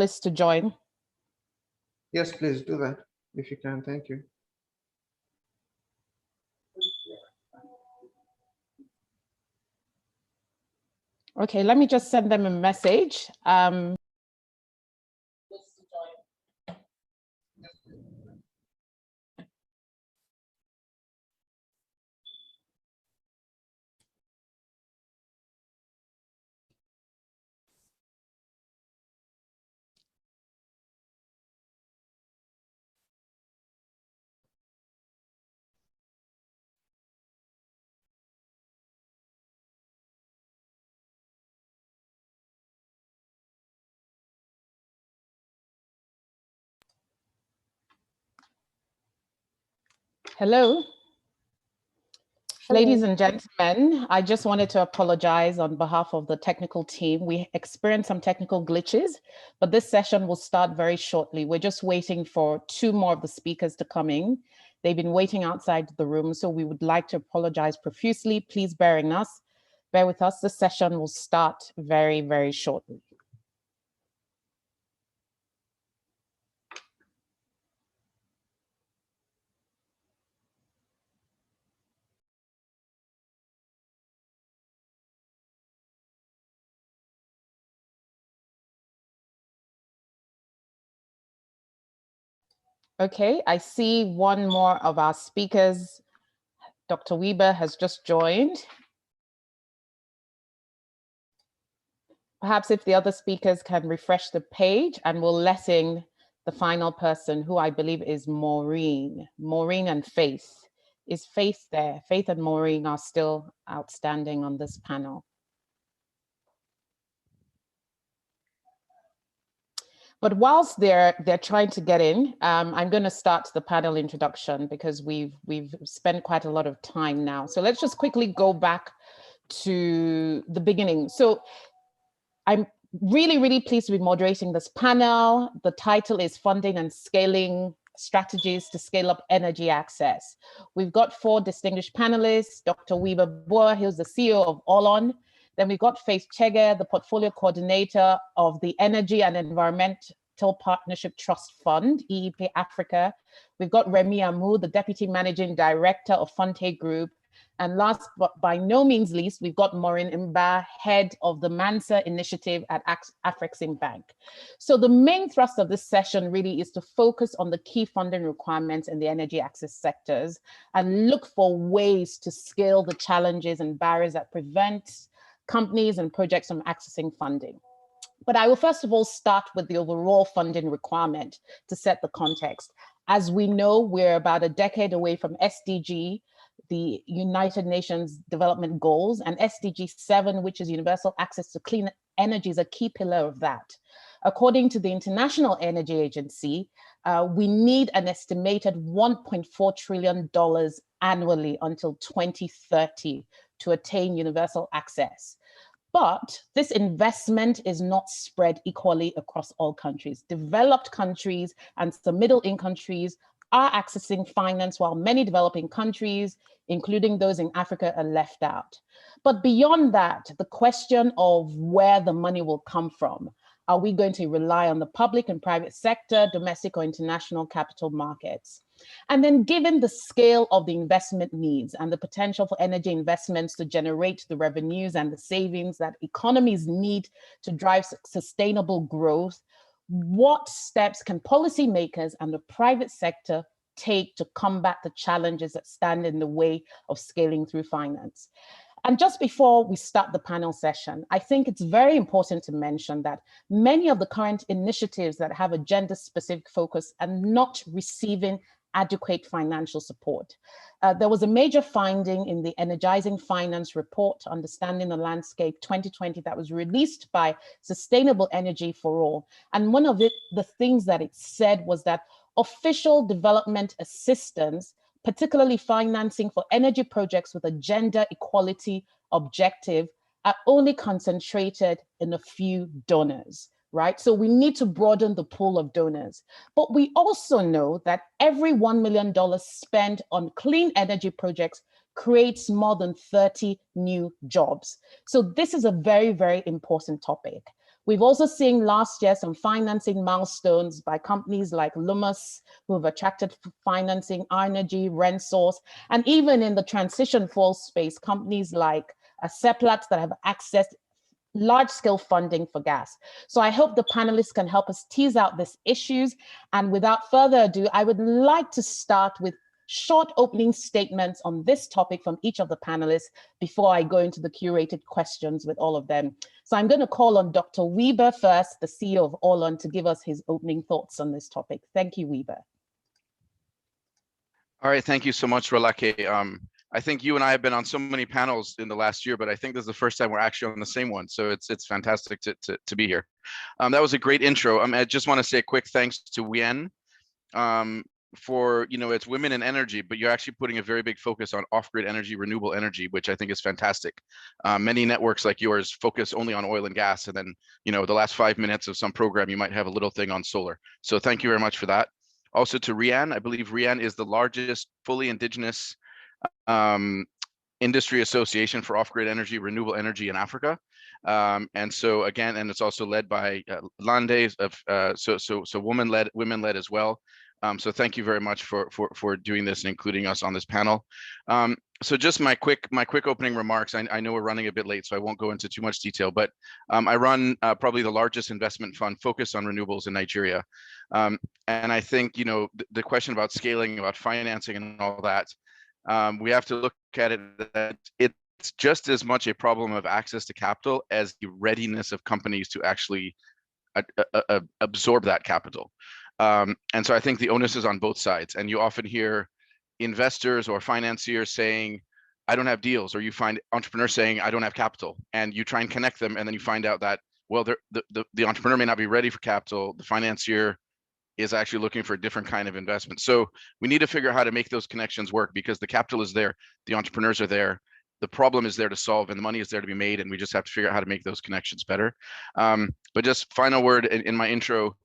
panelists to join? Yes, please do that if you can. Thank you. Okay, let me just send them a message. Hello. Ladies and gentlemen, I just wanted to apologize on behalf of the technical team. We experienced some technical glitches, but this session will start very shortly. We're just waiting for 2 more of the speakers to come in. They've been waiting outside the room, so we would like to apologize profusely. Please bear with us. This session will start very, very shortly. Okay, I see one more of our speakers. Dr. Woebe has just joined. Perhaps if the other speakers can refresh the page, and we'll let in the final person, who I believe is Maureen. Maureen and Faith. Is Faith there? Faith and Maureen are still outstanding on this panel. But whilst they're trying to get in, I'm going to start the panel introduction because we've spent quite a lot of time now. So let's just quickly go back to the beginning. So I'm really, really pleased to be moderating this panel. The title is Funding and Scaling Strategies to Scale Up Energy Access. We've got 4 distinguished panelists: Dr. Woebe Boer, who's the CEO of Allon. Then we've got Faith Chege, the portfolio coordinator of the Energy and Environmental Partnership Trust Fund, EEP Africa. We've got Remi Amoo, the deputy managing director of Funtay Group. And last but by no means least, we've got Maureen, head of the MANSA initiative at Afrexim Bank. So the main thrust of this session really is to focus on the key funding requirements in the energy access sectors and look for ways to scale the challenges and barriers that prevent companies and projects from accessing funding. But I will first of all start with the overall funding requirement to set the context. As we know, we're about a decade away from SDG, the United Nations Development Goals, and SDG 7, which is universal access to clean energy, is a key pillar of that. According to the International Energy Agency, we need an estimated $1.4 trillion annually until 2030 to attain universal access. But this investment is not spread equally across all countries. Developed countries and some middle-income countries are accessing finance, while many developing countries, including those in Africa, are left out. But beyond that, the question of where the money will come from. Are we going to rely on the public and private sector, domestic or international capital markets? And then given the scale of the investment needs and the potential for energy investments to generate the revenues and the savings that economies need to drive sustainable growth, what steps can policymakers and the private sector take to combat the challenges that stand in the way of scaling through finance? And just before we start the panel session, I think it's very important to mention that many of the current initiatives that have a gender-specific focus are not receiving adequate financial support. There was a major finding in the Energizing Finance Report, Understanding the Landscape 2020, that was released by Sustainable Energy for All. And one of the things that it said was that official development assistance, particularly financing for energy projects with a gender equality objective, are only concentrated in a few donors, right? So we need to broaden the pool of donors. But we also know that every $1 million spent on clean energy projects creates more than 30 new jobs. So this is a very, very important topic. We've also seen last year some financing milestones by companies like Lummus, who have attracted financing, Energy, Rensource, and even in the transition fuel space, companies like Seplat that have accessed large-scale funding for gas. So I hope the panelists can help us tease out these issues. And without further ado, I would like to start with short opening statements on this topic from each of the panelists before I go into the curated questions with all of them. So I'm going to call on Dr. Woebe first, the CEO of Orlon, to give us his opening thoughts on this topic. Thank you, Woebe. All right, thank you so much, Rolake. I think you and I have been on so many panels in the last year, but I think this is the first time we're actually on the same one. So it's fantastic to be here. That was a great intro. I just want to say a quick thanks to Wien for, it's women in energy, but you're actually putting a very big focus on off-grid energy, renewable energy, which I think is fantastic. Many networks like yours focus only on oil and gas. And then, the last 5 minutes of some program, you might have a little thing on solar. So thank you very much for that. Also to Rian, I believe Rian is the largest fully indigenous industry association for off-grid energy, renewable energy in Africa. And so again, and it's also led by Lande, so women-led as well. So thank you very much for doing this and including us on this panel. So just my quick opening remarks. I know we're running a bit late, so I won't go into too much detail, but I run probably the largest investment fund focused on renewables in Nigeria. And I think, the question about scaling, about financing and all that, we have to look at it that it's just as much a problem of access to capital as the readiness of companies to actually absorb that capital. And so I think the onus is on both sides. And you often hear investors or financiers saying, I don't have deals, or you find entrepreneurs saying, I don't have capital. And you try and connect them, and then you find out that, well, the entrepreneur may not be ready for capital. The financier is actually looking for a different kind of investment. So we need to figure out how to make those connections work, because the capital is there, the entrepreneurs are there, the problem is there to solve, and the money is there to be made, and we just have to figure out how to make those connections better. But just final word in my intro,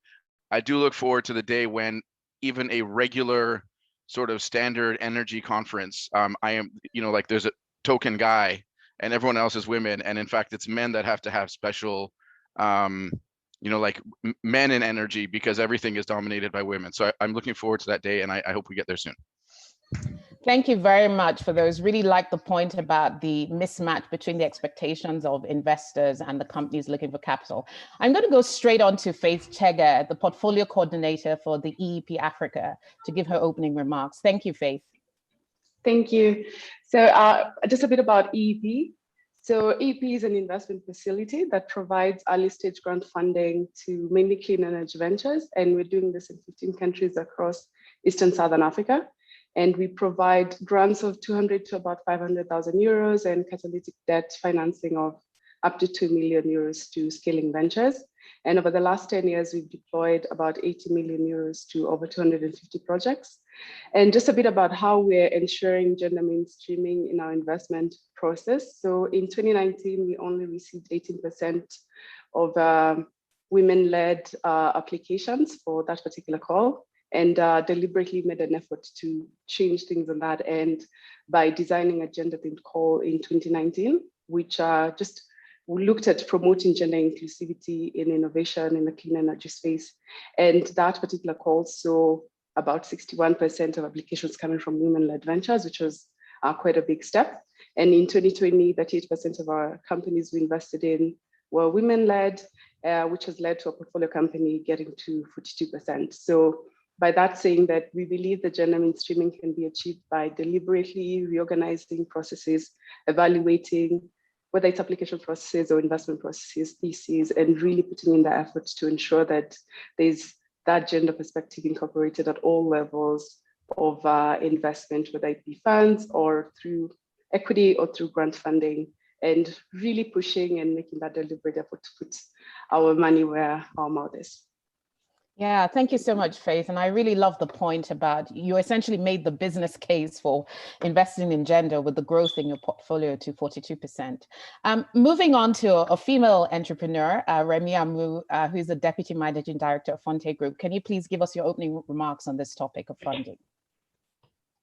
I do look forward to the day when even a regular sort of standard energy conference, I am, like there's a token guy and everyone else is women. And in fact, it's men that have to have special, like men in energy, because everything is dominated by women. So I'm looking forward to that day, and I hope we get there soon. Thank you very much for those. Really like the point about the mismatch between the expectations of investors and the companies looking for capital. I'm going to go straight on to Faith Chege, the portfolio coordinator for the EEP Africa, to give her opening remarks. Thank you, Faith. Thank you. So just a bit about EEP. So EEP is an investment facility that provides early stage grant funding to mainly clean energy ventures. And we're doing this in 15 countries across Eastern Southern Africa. And we provide grants of 200 to about 500,000 euros and catalytic debt financing of up to 2 million euros to scaling ventures. And over the last 10 years, we've deployed about 80 million euros to over 250 projects. And just a bit about how we're ensuring gender mainstreaming in our investment process. So in 2019, we only received 18% of women-led applications for that particular call, and deliberately made an effort to change things on that end by designing a gender-themed call in 2019, which we looked at promoting gender inclusivity in innovation in the clean energy space. And that particular call saw about 61% of applications coming from women-led ventures, which was quite a big step. And in 2020, 38% of our companies we invested in were women-led, which has led to a portfolio company getting to 42%. So by that saying that we believe that gender mainstreaming can be achieved by deliberately reorganizing processes, evaluating whether it's application processes or investment processes, theses, and really putting in the effort to ensure that there's that gender perspective incorporated at all levels of investment, whether it be funds or through equity or through grant funding, and really pushing and making that deliberate effort to put our money where our mouth is. Yeah, thank you so much, Faith. And I really love the point about you essentially made the business case for investing in gender with the growth in your portfolio to 42%. Moving on to a female entrepreneur, Remi Amoo, who is the Deputy Managing Director of Funtay Group. Can you please give us your opening remarks on this topic of funding?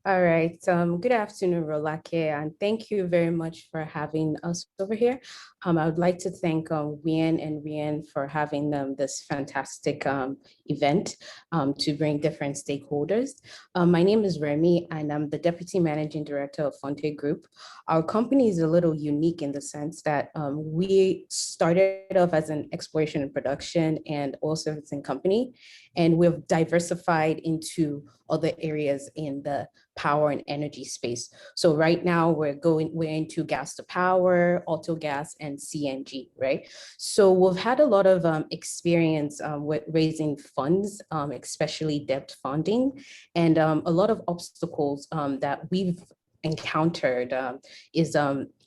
All right. Good afternoon, Rolake, and thank you very much for having us over here. I would like to thank Wian and Rian for having this fantastic event to bring different stakeholders. My name is Remi, and I'm the Deputy Managing Director of Funtay Group. Our company is a little unique in the sense that we started off as an exploration and production and oil servicing company, and we've diversified into other areas in the power and energy space. So right now we're into gas to power, auto gas, and CNG, right? So we've had a lot of experience with raising funds, especially debt funding, and a lot of obstacles that we've encountered is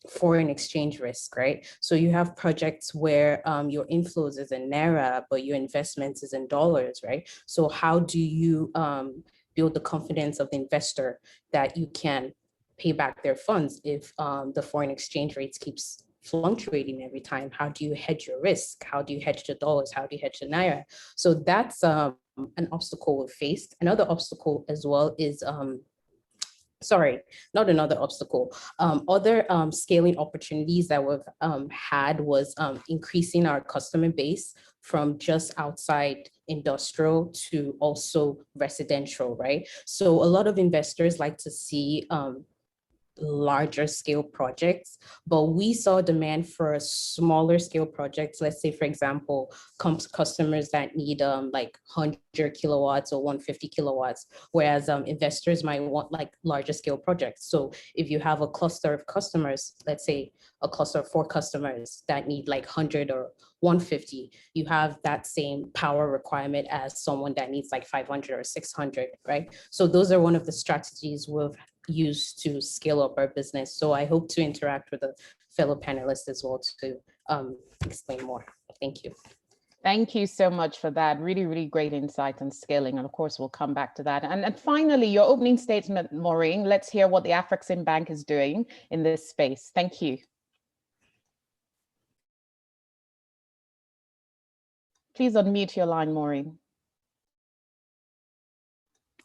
foreign exchange risk, right? So you have projects where your inflows is in Naira, but your investments is in dollars, right? So how do you build the confidence of the investor that you can pay back their funds if the foreign exchange rates keeps fluctuating every time? How do you hedge your risk? How do you hedge the dollars? How do you hedge the Naira? So that's an obstacle we faced. Another obstacle as well is sorry, not another obstacle. Other scaling opportunities that we've had was increasing our customer base from just outside industrial to also residential, right? So a lot of investors like to see larger scale projects, but we saw demand for smaller scale projects. Let's say, for example, customers that need like 100 kilowatts or 150 kilowatts, whereas investors might want like larger scale projects. So if you have a cluster of customers, let's say a cluster of 4 customers that need like 100 or 150, you have that same power requirement as someone that needs like 500 or 600, right? So those are one of the strategies we've used to scale up our business. So I hope to interact with the fellow panelists as well to explain more. Thank you. Thank you so much for that. Really, really great insight on scaling. And of course, we'll come back to that. And finally, your opening statement, Maureen. Let's hear what the Afrexim Bank is doing in this space. Thank you. Please unmute your line, Maureen.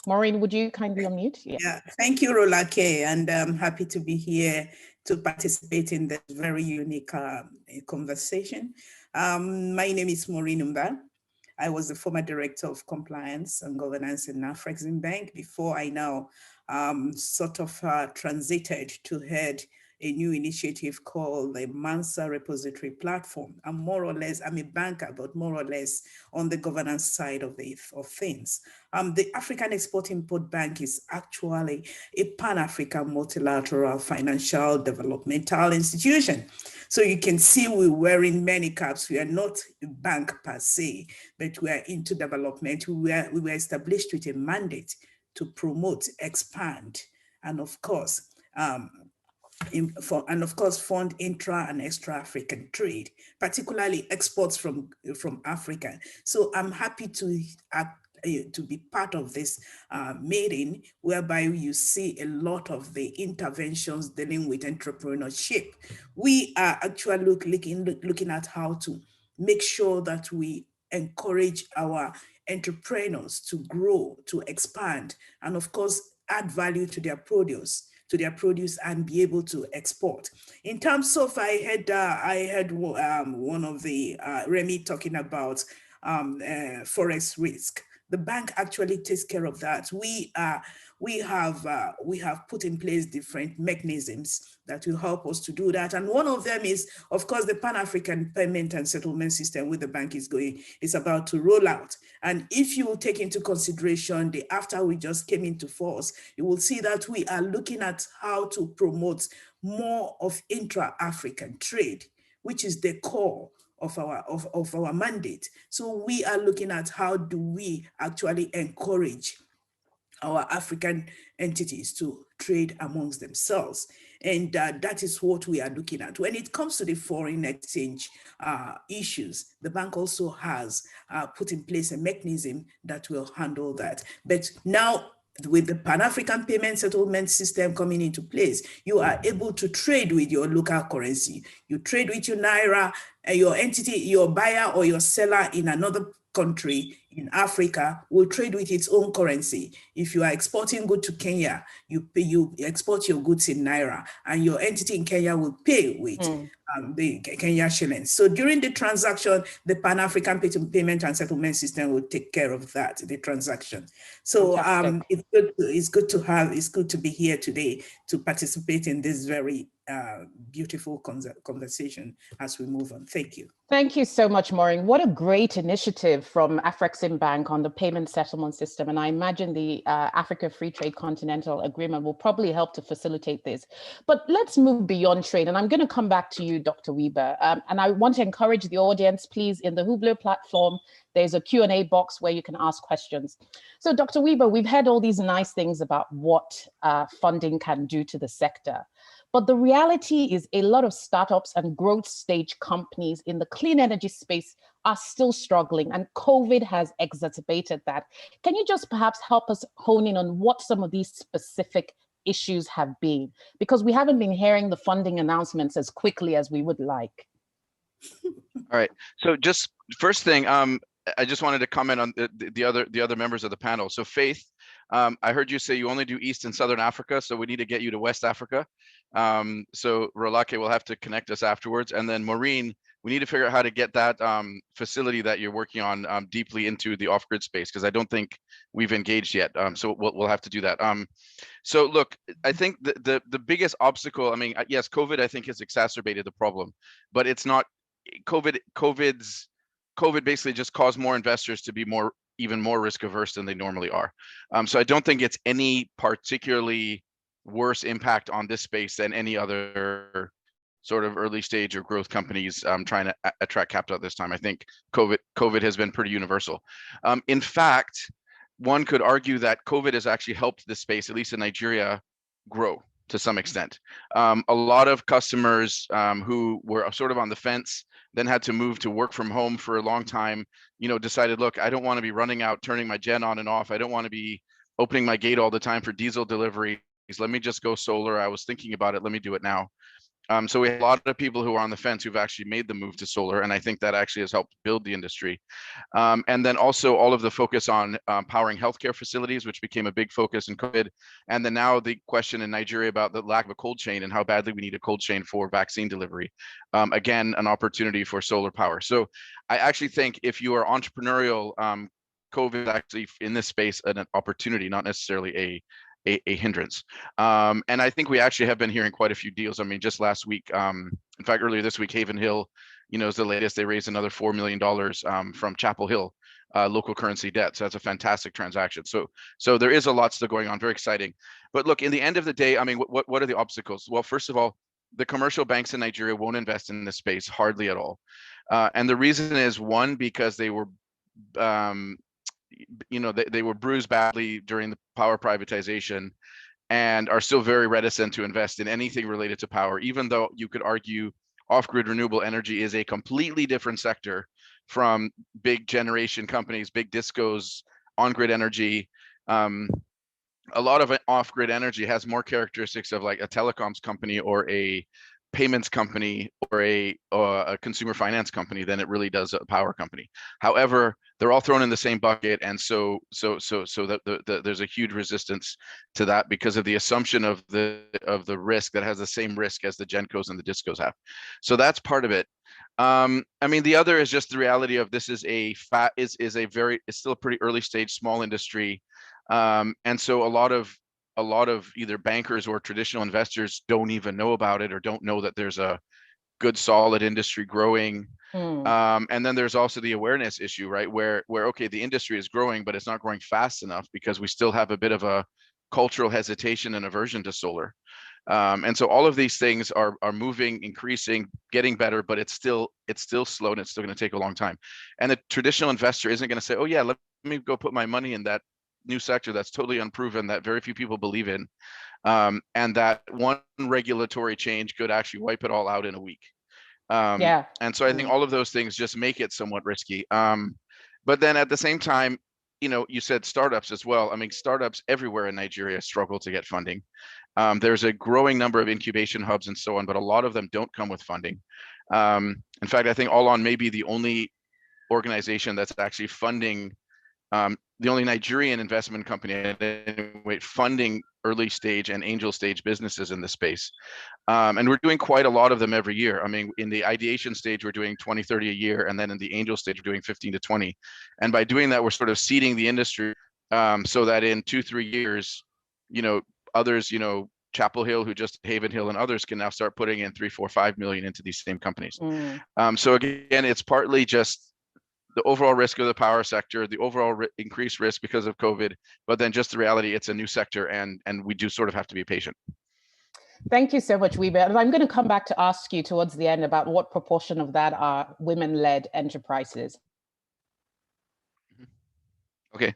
Maureen, would you kindly unmute? Yeah, thank you, Rolake, and I'm happy to be here to participate in this very unique conversation. My name is Maureen. I was the former Director of Compliance and Governance in Afrexim Bank before I now sort of transited to head a new initiative called the MANSA repository platform. I'm a banker, but more or less on the governance side of things. The African Export-Import Bank is actually a Pan-African multilateral financial developmental institution. So you can see we're wearing many caps. We are not a bank per se, but we are into development. We were established with a mandate to promote, expand, and of course, fund intra and extra African trade, particularly exports from Africa. So I'm happy to be part of this meeting, whereby you see a lot of the interventions dealing with entrepreneurship. We are actually looking at how to make sure that we encourage our entrepreneurs to grow, to expand, and of course, add value to their produce and be able to export. In terms of, I heard one of the Remi talking about forex risk. The bank actually takes care of that. We have put in place different mechanisms that will help us to do that. And one of them is, of course, the Pan-African Payment and Settlement System, where the bank is about to roll out. And if you will take into consideration after we just came into force, you will see that we are looking at how to promote more of intra-African trade, which is the core of our mandate. So we are looking at how do we actually encourage our African entities to trade amongst themselves. And that is what we are looking at. When it comes to the foreign exchange issues, the bank also has put in place a mechanism that will handle that. But now, with the Pan-African Payment Settlement System coming into place, you are able to trade with your local currency. You trade with your Naira, your entity, your buyer or your seller in another country in Africa will trade with its own currency. If you are exporting goods to Kenya, you export your goods in Naira, and your entity in Kenya will pay with the Kenya shillings. So during the transaction, the Pan-African Payment and Settlement System will take care of that, the transaction. So it's good to be here today to participate in this very beautiful conversation as we move on. Thank you. Thank you so much, Maureen. What a great initiative from Afrexim Bank on the payment settlement system. And I imagine the Africa Free Trade Continental Agreement will probably help to facilitate this. But let's move beyond trade. And I'm going to come back to you, Dr. Woebe. And I want to encourage the audience, please, in the Hublot platform, there's a Q&A box where you can ask questions. So Dr. Woebe, we've heard all these nice things about what funding can do to the sector. But the reality is a lot of startups and growth stage companies in the clean energy space are still struggling, and COVID has exacerbated that. Can you just perhaps help us hone in on what some of these specific issues have been? Because we haven't been hearing the funding announcements as quickly as we would like. All right, so just first thing, I just wanted to comment on the other members of the panel. So Faith, I heard you say you only do East and Southern Africa, so we need to get you to West Africa. So Rolake will have to connect us afterwards. And then Maureen, we need to figure out how to get that facility that you're working on deeply into the off-grid space, because I don't think we've engaged yet. So we'll have to do that. So look, I think the biggest obstacle, I mean, yes, COVID, I think, has exacerbated the problem, but it's not COVID basically just caused more investors to be even more risk averse than they normally are. So I don't think it's any particularly worse impact on this space than any other sort of early stage or growth companies trying to attract capital at this time. I think COVID has been pretty universal. In fact, one could argue that COVID has actually helped this space, at least in Nigeria, grow to some extent. A lot of customers who were sort of on the fence, then had to move to work from home for a long time, decided, look, I don't want to be running out, turning my gen on and off. I don't want to be opening my gate all the time for diesel deliveries. Let me just go solar. I was thinking about it. Let me do it now. So we have a lot of people who are on the fence who've actually made the move to solar, and I think that actually has helped build the industry. And then also all of the focus on powering healthcare facilities, which became a big focus in COVID. And then now the question in Nigeria about the lack of a cold chain and how badly we need a cold chain for vaccine delivery. Again, an opportunity for solar power. So I actually think if you are entrepreneurial, COVID is actually in this space an opportunity, not necessarily a hindrance. And I think we actually have been hearing quite a few deals. I mean, just last week, in fact, earlier this week, Haven Hill, is the latest. They raised another $4 million from Chapel Hill, local currency debt. So that's a fantastic transaction. So there is a lot still going on, very exciting. But look, in the end of the day, I mean, what are the obstacles? Well, first of all, the commercial banks in Nigeria won't invest in this space hardly at all. And the reason is, one, because they were they were bruised badly during the power privatization and are still very reticent to invest in anything related to power, even though you could argue off-grid renewable energy is a completely different sector from big generation companies, big discos, on-grid energy. A lot of off-grid energy has more characteristics of like a telecoms company or a payments company or a consumer finance company than it really does a power company. However, they're all thrown in the same bucket, and so there's a huge resistance to that because of the assumption of the risk that has the same risk as the Gencos and the Discos have. So that's part of it. I mean, the other is just the reality of this is it's still a pretty early stage small industry, and so a lot of either bankers or traditional investors don't even know about it or don't know that there's a good solid industry growing. And then there's also the awareness issue, right? Where okay, the industry is growing, but it's not growing fast enough because we still have a bit of a cultural hesitation and aversion to solar. And so all of these things are moving, increasing, getting better, but it's still slow and it's still going to take a long time. And the traditional investor isn't going to say, oh yeah, let me go put my money in that new sector that's totally unproven, that very few people believe in, and that one regulatory change could actually wipe it all out in a week. And so I think all of those things just make it somewhat risky. But then at the same time, you said startups as well. I mean, startups everywhere in Nigeria struggle to get funding. There's a growing number of incubation hubs and so on, but a lot of them don't come with funding. In fact, I think Allon may be the only organization that's actually funding, the only Nigerian investment company anyway, funding early stage and angel stage businesses in the space. And we're doing quite a lot of them every year. I mean, in the ideation stage, we're doing 20, 30 a year. And then in the angel stage, we're doing 15 to 20. And by doing that, we're sort of seeding the industry so that in 2-3 years, others, Chapel Hill, who just Haven Hill and others can now start putting in 3, 4, 5 million into these same companies. So again, it's partly just the overall risk of the power sector, the overall increased risk because of COVID, but then just the reality, it's a new sector and we do sort of have to be patient. Thank you so much, Woebe. And I'm going to come back to ask you towards the end about what proportion of that are women-led enterprises. Okay.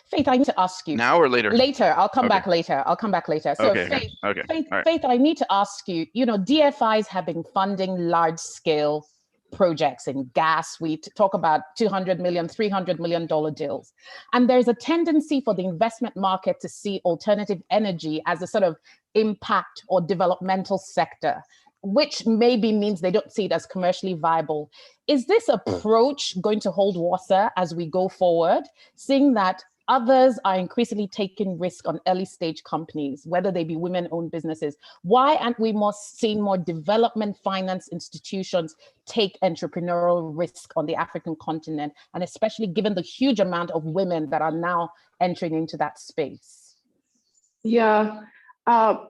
Faith, I need to ask you. Now or later? Later. I'll come back later. I'll come back later. So okay. Faith, I need to ask you, DFIs have been funding large-scale projects in gas. We talk about $200 million, $300 million deals. And there's a tendency for the investment market to see alternative energy as a sort of impact or developmental sector, which maybe means they don't see it as commercially viable. Is this approach going to hold water as we go forward, seeing that others are increasingly taking risk on early stage companies, whether they be women-owned businesses? Why aren't we seeing more development finance institutions take entrepreneurial risk on the African continent, and especially given the huge amount of women that are now entering into that space? Yeah,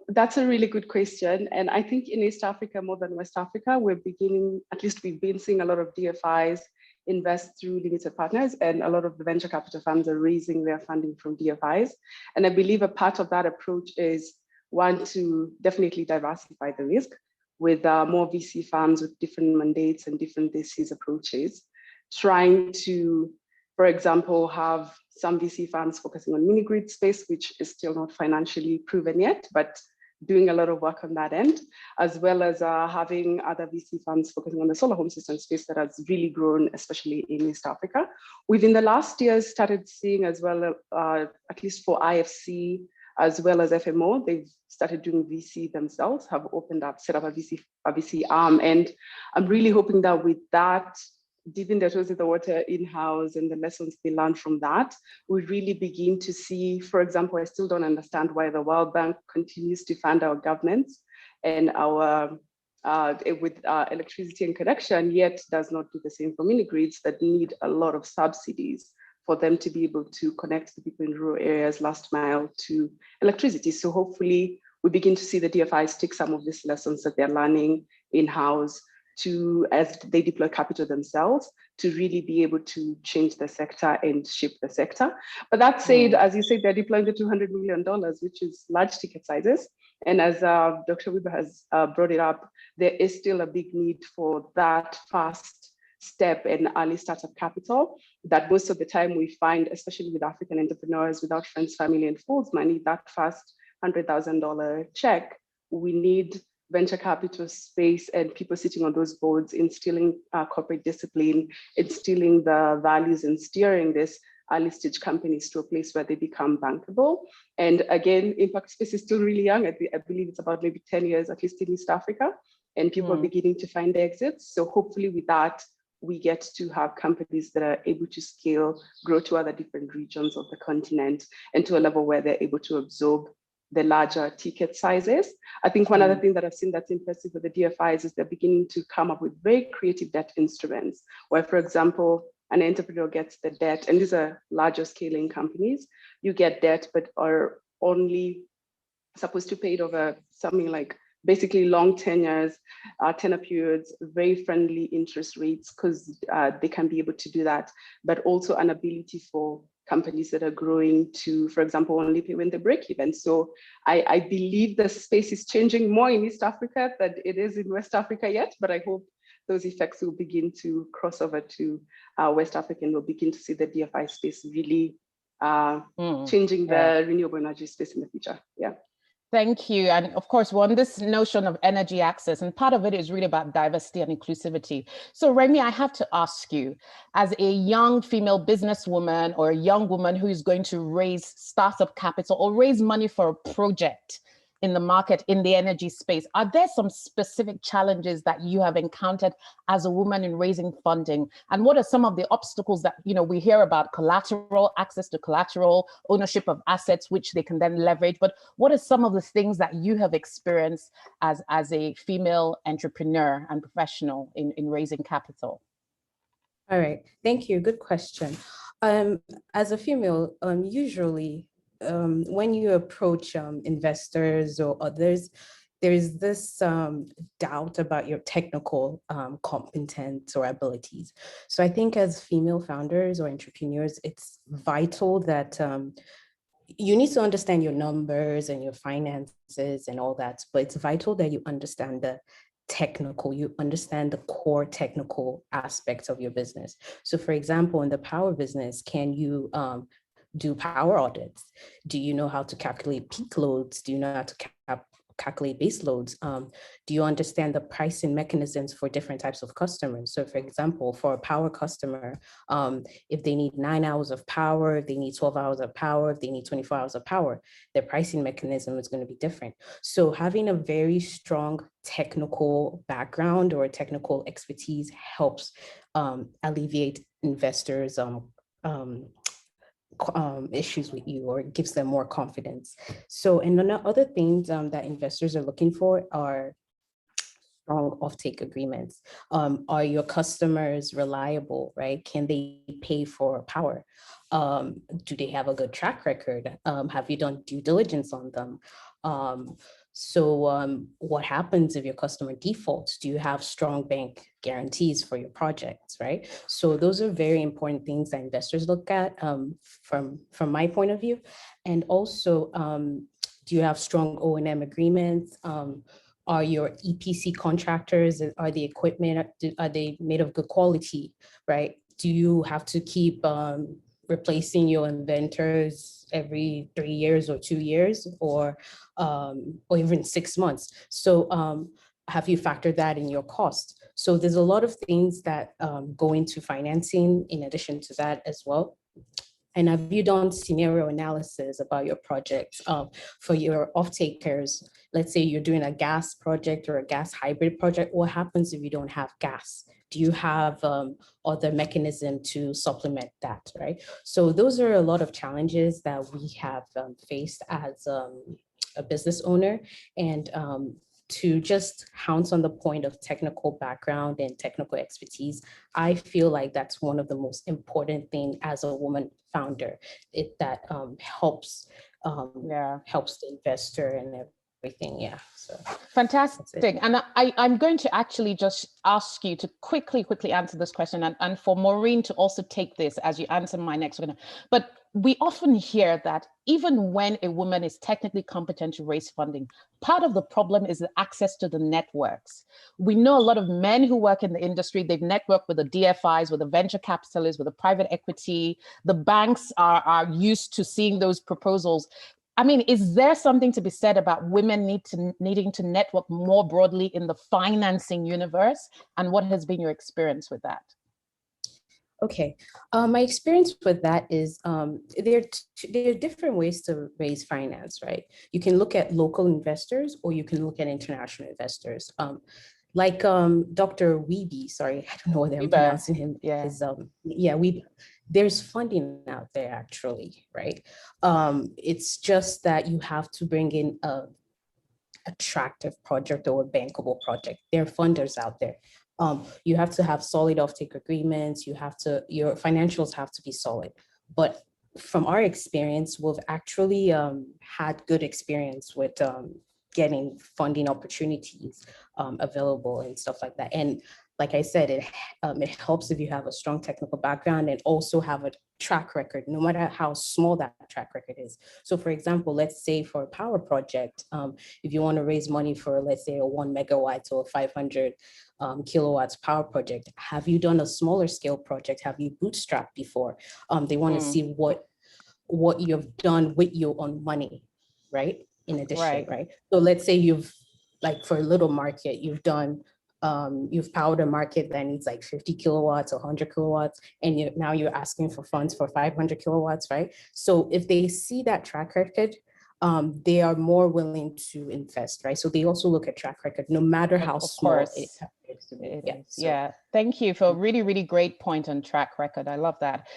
that's a really good question. And I think in East Africa, more than West Africa, we've been seeing a lot of DFIs invest through limited partners, and a lot of the venture capital funds are raising their funding from DFIs. And I believe a part of that approach is, one, to definitely diversify the risk with more VC firms with different mandates and different thesis approaches, trying to, for example, have some VC firms focusing on mini-grid space, which is still not financially proven yet, but doing a lot of work on that end, as well as having other VC funds focusing on the solar home system space that has really grown, especially in East Africa. We've in the last years started seeing as well, at least for IFC, as well as FMO, they've started doing VC themselves, have opened up, set up a VC arm. And I'm really hoping that with that, dipping their toes in the water in-house and the lessons they learned from that, we really begin to see, for example, I still don't understand why the World Bank continues to fund our governments and our with electricity and connection, yet does not do the same for mini grids that need a lot of subsidies for them to be able to connect the people in rural areas last mile to electricity. So hopefully we begin to see the DFIs take some of these lessons that they're learning in-house as they deploy capital themselves, to really be able to change the sector and shape the sector. But that said, as you said, they're deploying the $200 million, which is large ticket sizes. And as Dr. Woebe has brought it up, there is still a big need for that fast step and early startup capital that most of the time we find, especially with African entrepreneurs without friends, family, and fools money, that fast $100,000 check, we need venture capital space and people sitting on those boards, instilling corporate discipline, instilling the values and steering this early stage companies to a place where they become bankable. And again, impact space is still really young. I believe it's about maybe 10 years, at least in East Africa, and people are beginning to find exits. So hopefully with that, we get to have companies that are able to scale, grow to other different regions of the continent, and to a level where they're able to absorb the larger ticket sizes. I think one other thing that I've seen that's impressive with the DFIs is they're beginning to come up with very creative debt instruments, where, for example, an entrepreneur gets the debt, and these are larger scaling companies, you get debt, but are only supposed to pay it over something like basically long tenure periods, very friendly interest rates, because they can be able to do that, but also an ability for companies that are growing to, for example, only pay when they break even. So I believe the space is changing more in East Africa than it is in West Africa yet, but I hope those effects will begin to cross over to West Africa, and we'll begin to see the DFI space really changing the renewable energy space in the future. Yeah. Thank you. And of course, we're on this notion of energy access, and part of it is really about diversity and inclusivity. So Remi, I have to ask you, as a young female businesswoman or a young woman who is going to raise startup capital or raise money for a project, in the market in the energy space. Are there some specific challenges that you have encountered as a woman in raising funding? And what are some of the obstacles that, you know, we hear about? Collateral, access to collateral, ownership of assets, which they can then leverage. But what are some of the things that you have experienced as a female entrepreneur and professional in raising capital? All right, thank you. Good question. As a female, usually when you approach investors or others, there's this doubt about your technical competence or abilities. So I think as female founders or entrepreneurs, it's vital that you need to understand your numbers and your finances and all that, but it's vital that you understand the technical, you understand the core technical aspects of your business. So for example, in the power business, can you do power audits? Do you know how to calculate peak loads? Do you know how to calculate base loads? Do you understand the pricing mechanisms for different types of customers? So for example, for a power customer, if they need 9 hours of power, if they need 12 hours of power, if they need 24 hours of power, their pricing mechanism is going to be different. So having a very strong technical background or technical expertise helps alleviate investors' issues with you, or gives them more confidence. So, and other things that investors are looking for are strong offtake agreements. Are your customers reliable, right? Can they pay for power? Do they have a good track record? Have you done due diligence on them? So what happens if your customer defaults? Do you have strong bank guarantees for your projects, right? So those are very important things that investors look at from my point of view. And also, do you have strong O&M agreements? Are your EPC contractors, are the equipment, are they made of good quality, right? Do you have to keep replacing your inventors every 3 years or 2 years, or even 6 months? So have you factored that in your cost? So there's a lot of things that go into financing in addition to that as well. And have you done scenario analysis about your projects for your off-takers? Let's say you're doing a gas project or a gas hybrid project. What happens if you don't have gas? Do you have other mechanism to supplement that, right? So those are a lot of challenges that we have faced as a business owner. And to just pounce on the point of technical background and technical expertise, I feel like that's one of the most important things as a woman founder. That helps the investor and everything. Yeah. So fantastic. And I'm going to actually just ask you to quickly answer this question, and for Maureen to also take this as you answer my next one. But we often hear that even when a woman is technically competent to raise funding, part of the problem is the access to the networks. We know a lot of men who work in the industry, they've networked with the DFIs, with the venture capitalists, with the private equity. The banks are used to seeing those proposals. I mean, is there something to be said about women needing to network more broadly in the financing universe? And what has been your experience with that? Okay, my experience with that is there are different ways to raise finance, right? You can look at local investors, or you can look at international investors. Like Dr. Woebe, sorry, I don't know whether I'm pronouncing him. Yeah. Woebe. There's funding out there actually, right? It's just that you have to bring in a attractive project or a bankable project. There are funders out there. You have to have solid offtake agreements. Your financials have to be solid. But from our experience, we've actually had good experience with getting funding opportunities available and stuff like that. And like I said, it helps if you have a strong technical background and also have a track record, no matter how small that track record is. So for example, let's say for a power project, if you want to raise money for, let's say, a 1 megawatt or 500 kilowatts power project, have you done a smaller scale project? Have you bootstrapped before? They want to see what you've done with your own money, right? In addition, right? So let's say you've, like for a little market, you've powered a market that needs like 50 kilowatts or 100 kilowatts, and now you're asking for funds for 500 kilowatts, right? So if they see that track record, they are more willing to invest, right? So they also look at track record, no matter how small it happens to be. Yeah, thank you for a really, really great point on track record. I love that.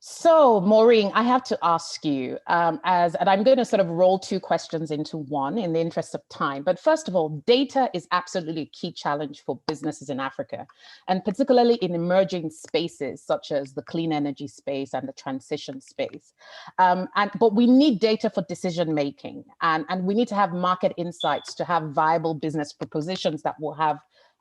So Maureen, I have to ask you, and I'm going to sort of roll two questions into one in the interest of time. But first of all, data is absolutely a key challenge for businesses in Africa, and particularly in emerging spaces such as the clean energy space and the transition space. But we need data for decision making, and we need to have market insights to have viable business propositions that will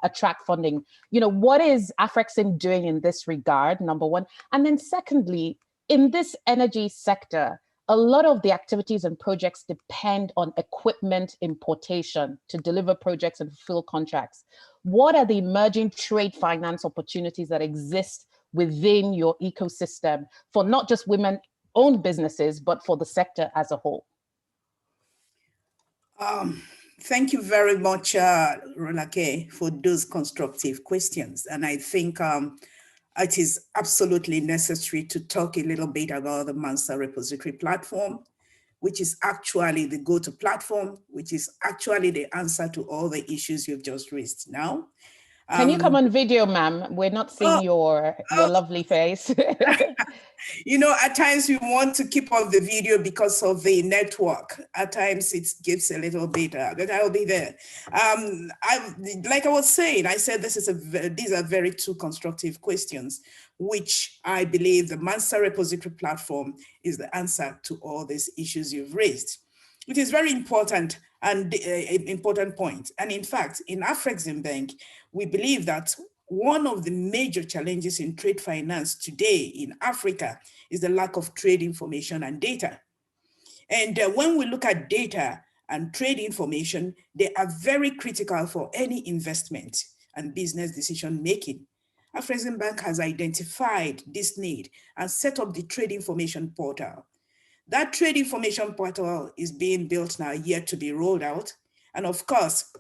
attract funding. What is Afrexim doing in this regard, number one? And then secondly, in this energy sector, a lot of the activities and projects depend on equipment importation to deliver projects and fulfill contracts. What are the emerging trade finance opportunities that exist within your ecosystem for not just women-owned businesses, but for the sector as a whole? Thank you very much, Rolake, for those constructive questions. And I think it is absolutely necessary to talk a little bit about the MANSA repository platform, which is actually the go-to platform, which is actually the answer to all the issues you've just raised now. Can you come on video, ma'am? We're not seeing your lovely face. At times we want to keep off the video because of the network. At times it gives a little bit, but I'll be there. Like I was saying, I said these are very two constructive questions, which I believe the MANSA repository platform is the answer to all these issues you've raised. It is very important and an important point. And in fact, in Afrexim Bank, we believe that one of the major challenges in trade finance today in Africa is the lack of trade information and data. And when we look at data and trade information, they are very critical for any investment and business decision making. Afrexim Bank has identified this need and set up the trade information portal. That trade information portal is being built now, yet to be rolled out. And of course,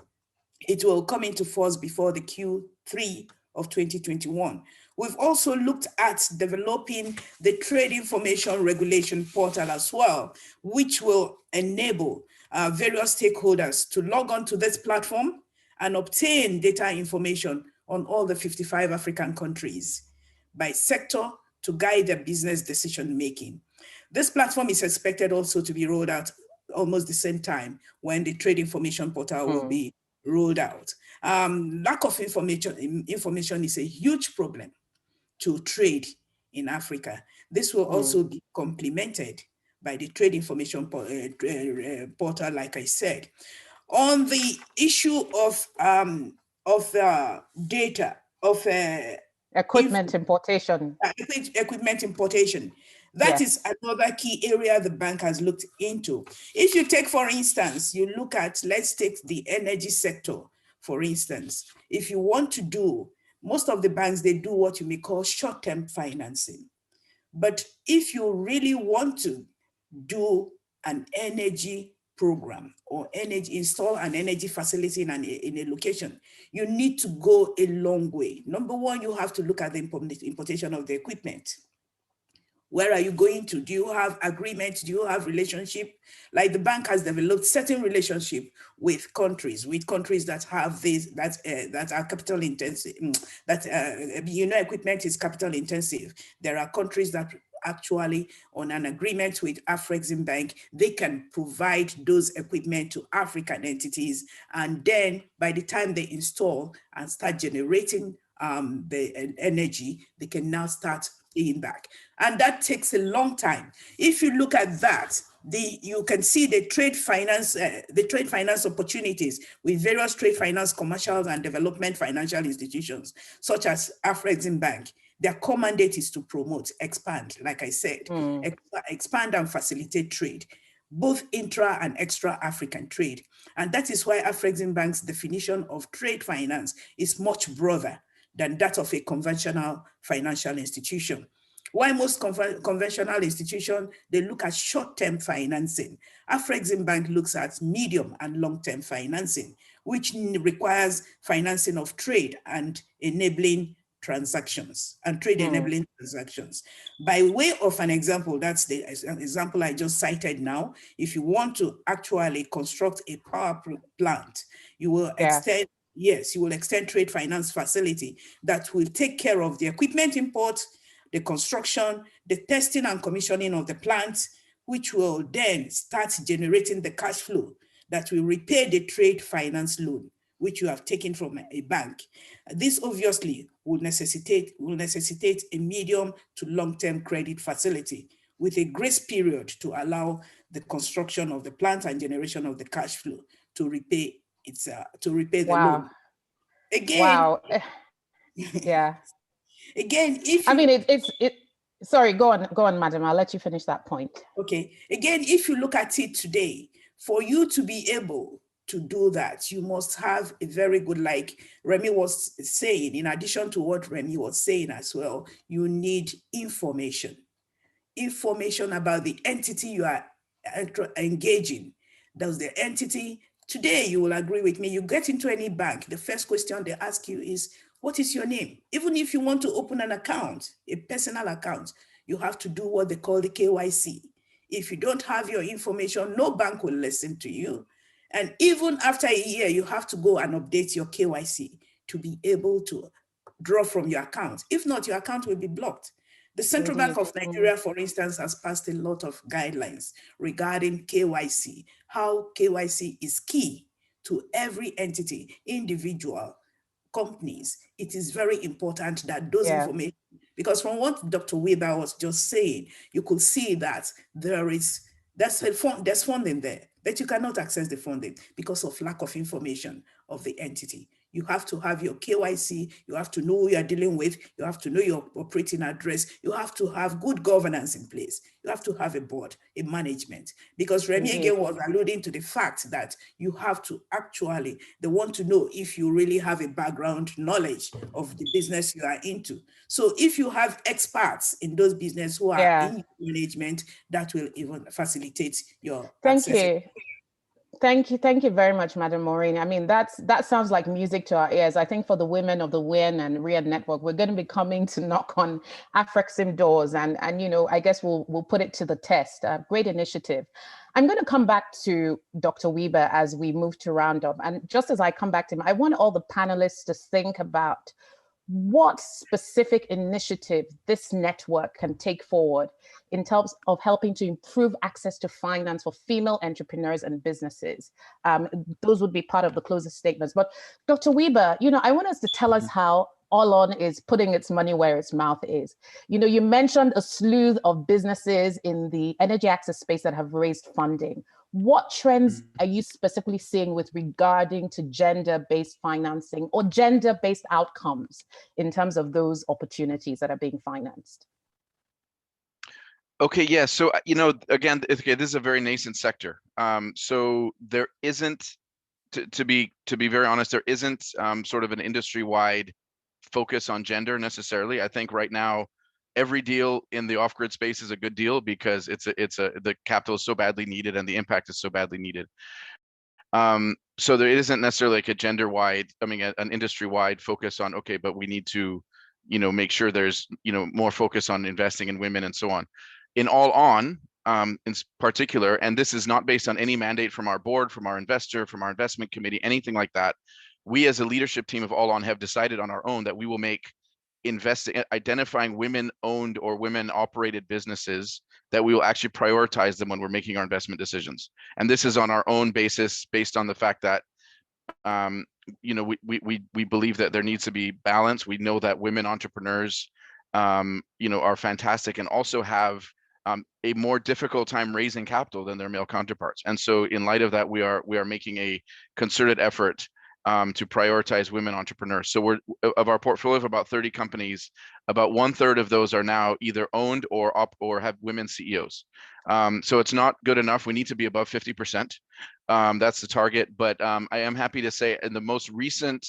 it will come into force before the Q3 of 2021. We've also looked at developing the trade information regulation portal as well, which will enable various stakeholders to log on to this platform and obtain data information on all the 55 African countries by sector to guide their business decision making. This platform is expected also to be rolled out almost the same time when the trade information portal will be rolled out. Lack of information is a huge problem to trade in Africa. This will also be complemented by the trade information portal, like I said. On the issue of data, of equipment importation. Equipment importation. That is another key area the bank has looked into. If you take, for instance, let's take the energy sector, for instance. If you want to do, most of the banks, they do what you may call short-term financing. But if you really want to do an energy program or install an energy facility in a location, you need to go a long way. Number one, you have to look at the importation of the equipment. Where are you going to? Do you have agreements? Do you have relationship? Like the bank has developed certain relationship with countries that have this, that are capital intensive, equipment is capital intensive. There are countries that actually on an agreement with Afrexim Bank, they can provide those equipment to African entities. And then by the time they install and start generating the energy, they can now start paying back. And that takes a long time. If you look at that, you can see the trade finance opportunities with various trade finance, commercial and development financial institutions, such as Afrexim Bank. Their core mandate is to promote, expand, like I said, expand and facilitate trade, both intra and extra African trade. And that is why Afrexim Bank's definition of trade finance is much broader than that of a conventional financial institution. Why most conventional institutions, they look at short-term financing. Afrexim Bank looks at medium and long-term financing, which requires financing of trade and enabling transactions and trade enabling transactions. By way of an example, that's the example I just cited now. If you want to actually construct a power plant, you will extend, yes, you will extend trade finance facility that will take care of the equipment import, the construction, the testing and commissioning of the plant, which will then start generating the cash flow that will repay the trade finance loan, which you have taken from a bank. This obviously will necessitate a medium to long-term credit facility with a grace period to allow the construction of the plant and generation of the cash flow to repay the loan. Again, yeah. Again, if I mean, sorry, go on, madam. I'll let you finish that point. Okay. Again, if you look at it today, for you to be able to do that, you must have a very good, like Remi was saying, in addition to what Remi was saying as well, you need information about the entity you are engaging. Does the entity, today you will agree with me, you get into any bank, the first question they ask you is, what is your name? Even if you want to open an account, a personal account, you have to do what they call the KYC. If you don't have your information, no bank will listen to you. And even after a year, you have to go and update your KYC to be able to draw from your account. If not, your account will be blocked. The Central Bank of Nigeria, for instance, has passed a lot of guidelines regarding KYC, how KYC is key to every entity, individual, companies. It is very important that those information, because from what Dr. Woebe was just saying, you could see that there's funding there, but you cannot access the funding because of lack of information of the entity. You have to have your KYC, you have to know who you're dealing with, you have to know your operating address, you have to have good governance in place, you have to have a board, a management. Because Remi again was alluding to the fact that you have to actually, they want to know if you really have a background knowledge of the business you are into. So if you have experts in those business who are in management, that will even facilitate your access. Thank you very much, Madam Maureen. I mean, that sounds like music to our ears. I think for the women of the WIN and RIAD network, we're going to be coming to knock on Afrexim doors, and you know, I guess we'll put it to the test. Great initiative. I'm going to come back to Dr. Woebe as we move to round up, and just as I come back to him, I want all the panelists to think about what specific initiative this network can take forward in terms of helping to improve access to finance for female entrepreneurs and businesses. Those would be part of the closing statements. But Dr. Woebe, you know, I want us to tell us how All On is putting its money where its mouth is. You know, you mentioned a slew of businesses in the energy access space that have raised funding. What trends are you specifically seeing with regarding to gender-based financing or gender-based outcomes in terms of those opportunities that are being financed? Okay, yeah. So, you know, again, this is a very nascent sector. So there isn't, to be very honest, there isn't sort of an industry-wide focus on gender necessarily. I think right now, every deal in the off-grid space is a good deal because the capital is so badly needed and the impact is so badly needed. So there isn't necessarily like a gender-wide, I mean, an industry-wide focus on, okay, but we need to, you know, make sure there's, you know, more focus on investing in women and so on. In All On, in particular, and this is not based on any mandate from our board, from our investor, from our investment committee, anything like that. We as a leadership team of All On have decided on our own that we will make identifying women-owned or women-operated businesses, that we will actually prioritize them when we're making our investment decisions. And this is on our own basis, based on the fact that, you know, we believe that there needs to be balance. We know that women entrepreneurs, you know, are fantastic and also have a more difficult time raising capital than their male counterparts. And so, in light of that, we are making a concerted effort to prioritize women entrepreneurs. So of our portfolio of about 30 companies, about 1/3 of those are now either owned or have women CEOs. So it's not good enough. We need to be above 50%. That's the target. But I am happy to say in the most recent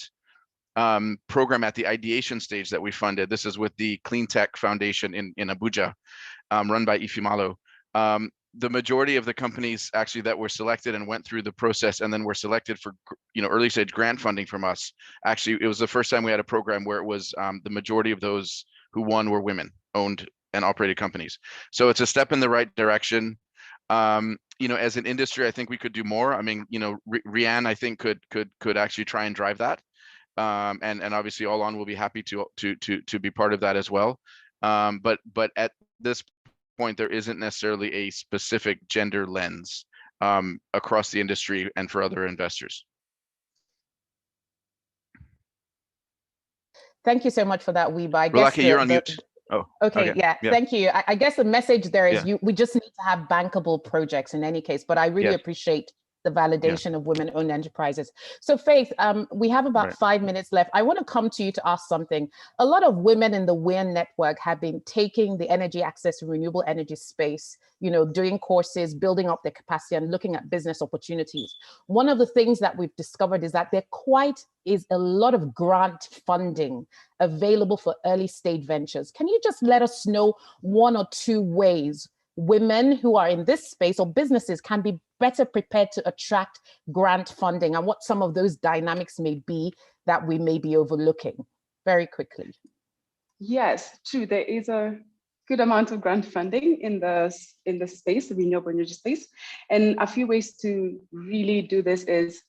program at the ideation stage that we funded, this is with the Clean Tech Foundation in Abuja, run by Ifemalo. the majority of the companies actually that were selected and went through the process and then were selected for, early stage grant funding from us. Actually, it was the first time we had a program where it was the majority of those who won were women owned and operated companies. So it's a step in the right direction. As an industry, I think we could do more. I mean, Rianne, I think could actually try and drive that. And obviously Olan will be happy to be part of that as well. But at this point, there isn't necessarily a specific gender lens across the industry and for other investors. Thank you so much for that, Woebe. I guess you're on mute. Oh, okay. Yeah. Thank you. I guess the message there is we just need to have bankable projects in any case, but I really appreciate the validation of women-owned enterprises. So Faith, we have about 5 minutes left. I want to come to you to ask something. A lot of women in the WIN network have been taking the energy access and renewable energy space, doing courses, building up their capacity and looking at business opportunities. One of the things that we've discovered is that there is a lot of grant funding available for early stage ventures. Can you just let us know 1 or 2 ways women who are in this space or businesses can be better prepared to attract grant funding and what some of those dynamics may be that we may be overlooking? Very quickly. Yes, true. There is a good amount of grant funding in the space, the renewable energy space. And a few ways to really do this is,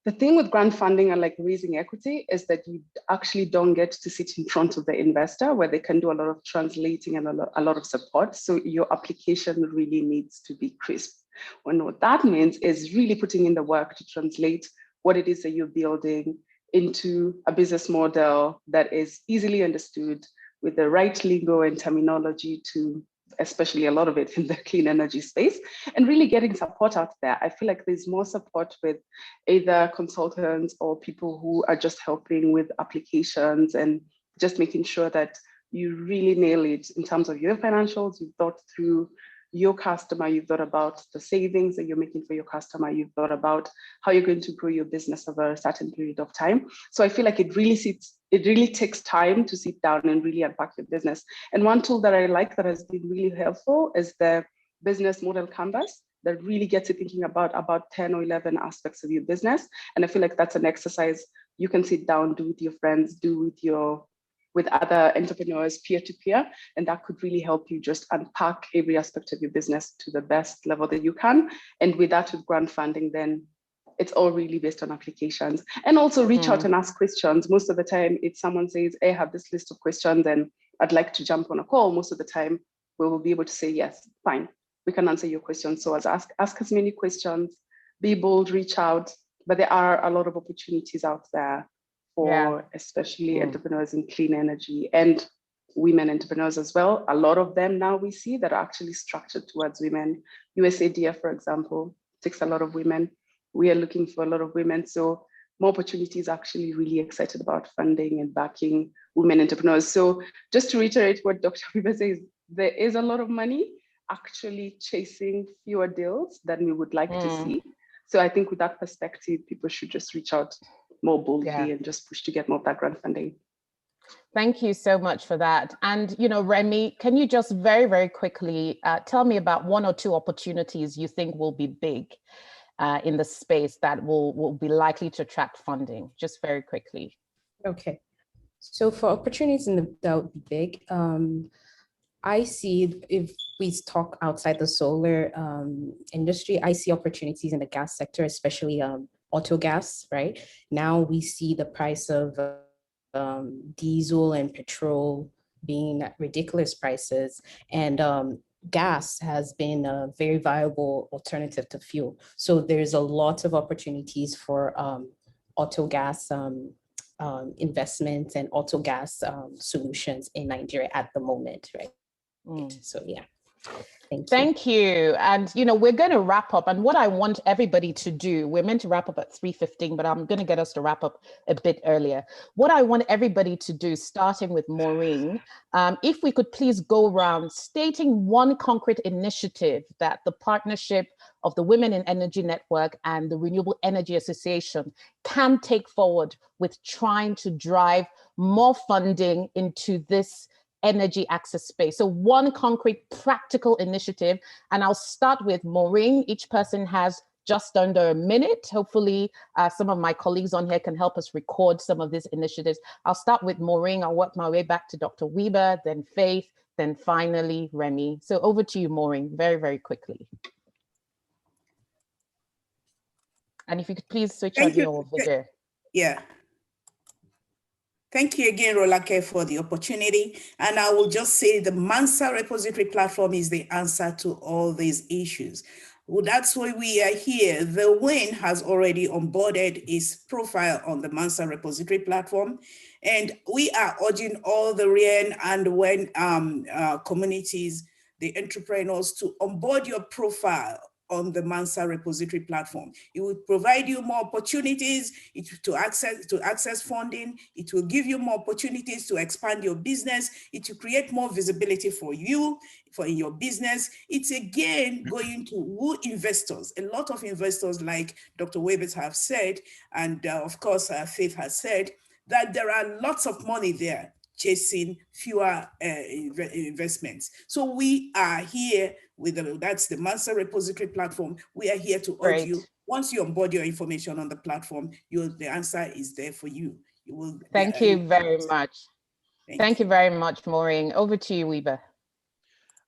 the thing with grant funding and like raising equity is that you actually don't get to sit in front of the investor where they can do a lot of translating and a lot of support. So your application really needs to be crisp. And what that means is really putting in the work to translate what it is that you're building into a business model that is easily understood with the right lingo and terminology to, especially a lot of it in the clean energy space, and really getting support out there. I feel like there's more support with either consultants or people who are just helping with applications and just making sure that you really nail it in terms of your financials. You've thought through your customer, you've thought about the savings that you're making for your customer, you've thought about how you're going to grow your business over a certain period of time. So I feel like it really takes time to sit down and really unpack your business. And one tool that I like that has been really helpful is the business model canvas that really gets you thinking about 10 or 11 aspects of your business. And I feel like that's an exercise you can sit down, do with your friends, do with other entrepreneurs peer-to-peer, and that could really help you just unpack every aspect of your business to the best level that you can. And with that, with grant funding, then it's all really based on applications. And also reach out and ask questions. Most of the time, if someone says, I have this list of questions and I'd like to jump on a call, most of the time we will be able to say, yes, fine, we can answer your questions. So ask as many questions, be bold, reach out. But there are a lot of opportunities out there for especially entrepreneurs in clean energy and women entrepreneurs as well. A lot of them now we see that are actually structured towards women. USADF, for example, takes a lot of women. We are looking for a lot of women. So more opportunities, actually really excited about funding and backing women entrepreneurs. So just to reiterate what Dr. Woebe says, there is a lot of money actually chasing fewer deals than we would like to see. So I think with that perspective, people should just reach out more boldly and just push to get more of that grant funding. Thank you so much for that. And, Remi, can you just very, very quickly tell me about 1 or 2 opportunities you think will be big in the space that will be likely to attract funding, just very quickly. Okay. So for opportunities that would be big, I see, if we talk outside the solar industry, I see opportunities in the gas sector, especially auto gas, right? Now we see the price of diesel and petrol being at ridiculous prices, and gas has been a very viable alternative to fuel. So there's a lot of opportunities for auto gas investments and auto gas solutions in Nigeria at the moment, right? So yeah. Thank you. And, we're going to wrap up. And what I want everybody to do, we're meant to wrap up at 3:15, but I'm going to get us to wrap up a bit earlier. What I want everybody to do, starting with Maureen, if we could please go around stating one concrete initiative that the partnership of the Women in Energy Network and the Renewable Energy Association can take forward with trying to drive more funding into this energy access space. So one concrete practical initiative, and I'll start with Maureen. Each person has just under a minute. Hopefully some of my colleagues on here can help us record some of these initiatives. I'll start with Maureen. I'll work my way back to Dr. Woebe, then Faith, then finally Remi. So over to you, Maureen, very, very quickly. And if you could please switch on your video. Yeah. Thank you again, Rolake, for the opportunity. And I will just say the MANSA repository platform is the answer to all these issues. Well, that's why we are here. The WIN has already onboarded its profile on the MANSA repository platform. And we are urging all the RIAN and WIN communities, the entrepreneurs, to onboard your profile on the MANSA repository platform. It will provide you more opportunities to access funding. It will give you more opportunities to expand your business. It will create more visibility for you, in your business. It's again going to woo investors. A lot of investors, like Dr. Woebe have said, and of course Faith has said, that there are lots of money there chasing fewer investments. So we are here with that's the MANSA repository platform. We are here to urge you. Once you onboard your information on the platform, the answer is there for you. You will. Thank you very much. Thank you very much, Maureen. Over to you, Woebe.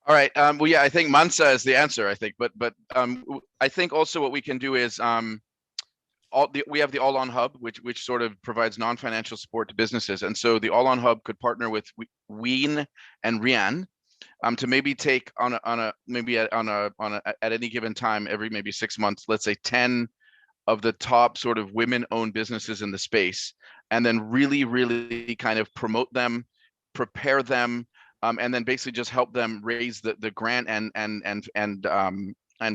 All right. Well, yeah, I think MANSA is the answer. I think, but I think also what we can do is we have the All On Hub, which sort of provides non-financial support to businesses, and so the All On Hub could partner with WIN and RIAN to maybe take at any given time, every maybe 6 months, let's say 10 of the top sort of women-owned businesses in the space, and then really kind of promote them, prepare them, and then basically just help them raise the grant and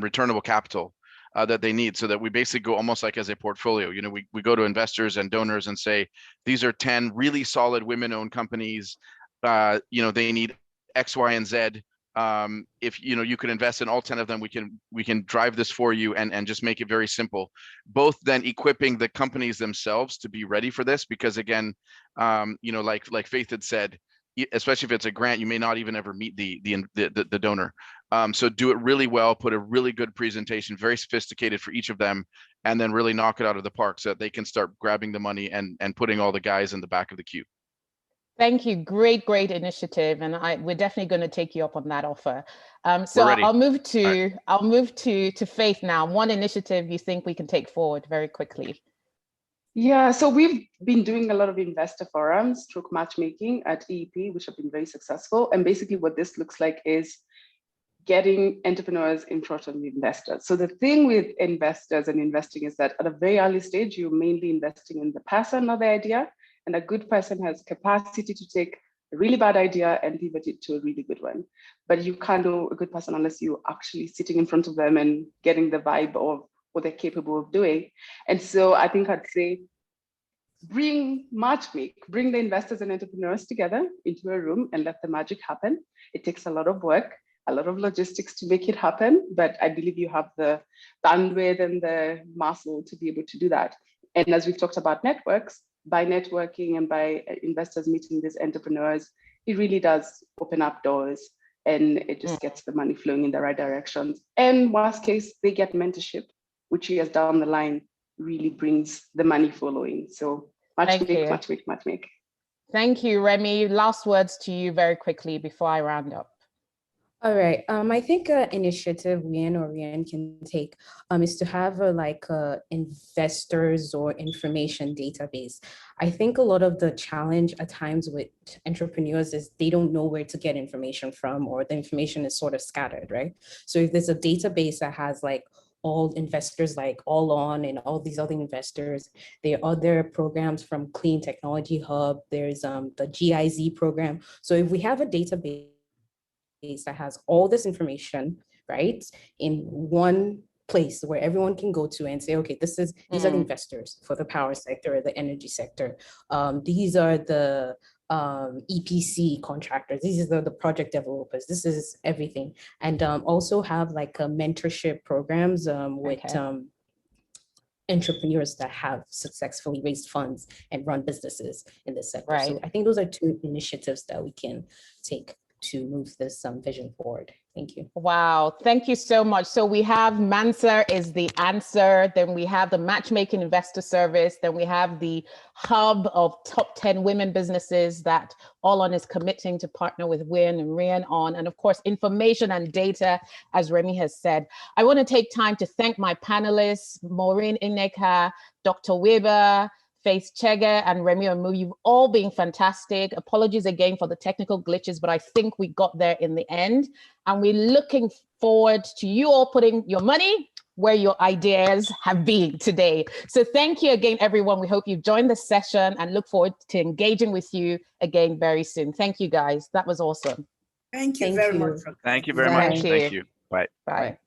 returnable capital that they need, so that we basically go almost like as a portfolio. You know, we go to investors and donors and say, these are 10 really solid women-owned companies. You know, they need X, Y, and Z. If you could invest in all 10 of them, we can drive this for you and just make it very simple. Both then equipping the companies themselves to be ready for this, because again, like Faith had said, especially if it's a grant, you may not even ever meet the donor. So do it really well, put a really good presentation, very sophisticated for each of them, and then really knock it out of the park so that they can start grabbing the money and putting all the guys in the back of the queue. Thank you. Great initiative, and we're definitely going to take you up on that offer. So I'll move to Faith now. One initiative you think we can take forward very quickly? Yeah, so we've been doing a lot of investor forums, stroke matchmaking at EEP, which have been very successful. And basically what this looks like is getting entrepreneurs in front of investors. So the thing with investors and investing is that at a very early stage, you're mainly investing in the person, not the idea. And a good person has capacity to take a really bad idea and pivot it to a really good one. But you can't do a good person unless you're actually sitting in front of them and getting the vibe of what they're capable of doing. And so I think I'd say bring the investors and entrepreneurs together into a room and let the magic happen. It takes a lot of work, a lot of logistics to make it happen, but I believe you have the bandwidth and the muscle to be able to do that. And as we've talked about networks, by networking and by investors meeting these entrepreneurs, it really does open up doors and it just gets the money flowing in the right directions. And worst case, they get mentorship, which years down the line really brings the money following. So matchmake. Thank you, Remi. Last words to you very quickly before I round up. All right. I think an initiative RIAN can take is to have a investors or information database. I think a lot of the challenge at times with entrepreneurs is they don't know where to get information from, or the information is sort of scattered, right? So if there's a database that has all investors, like All On and all these other investors, there are other programs from Clean Technology Hub, there's the GIZ program. So if we have a database that has all this information, right, in one place where everyone can go to and say, okay, these are the investors for the power sector or the energy sector. These are the EPC contractors. These are the project developers. This is everything. And also have a mentorship programs with entrepreneurs that have successfully raised funds and run businesses in this sector. Right. So I think those are two initiatives that we can take to move this vision forward. Thank you. Wow, thank you so much. So we have MANSA is the answer, then we have the Matchmaking Investor Service, then we have the hub of top 10 women businesses that Allon is committing to partner with Win and Rian on, and of course, information and data, as Remi has said. I want to take time to thank my panelists, Maureen, Nneka, Dr. Woebe, Faith Chege, and Remi Amoo. You've all been fantastic. Apologies again for the technical glitches, but I think we got there in the end. And we're looking forward to you all putting your money where your ideas have been today. So thank you again, everyone. We hope you've joined the session and look forward to engaging with you again very soon. Thank you, guys. That was awesome. Thank you Thank very you. much. Thank you very much. Thank you. Thank you. Bye. Bye.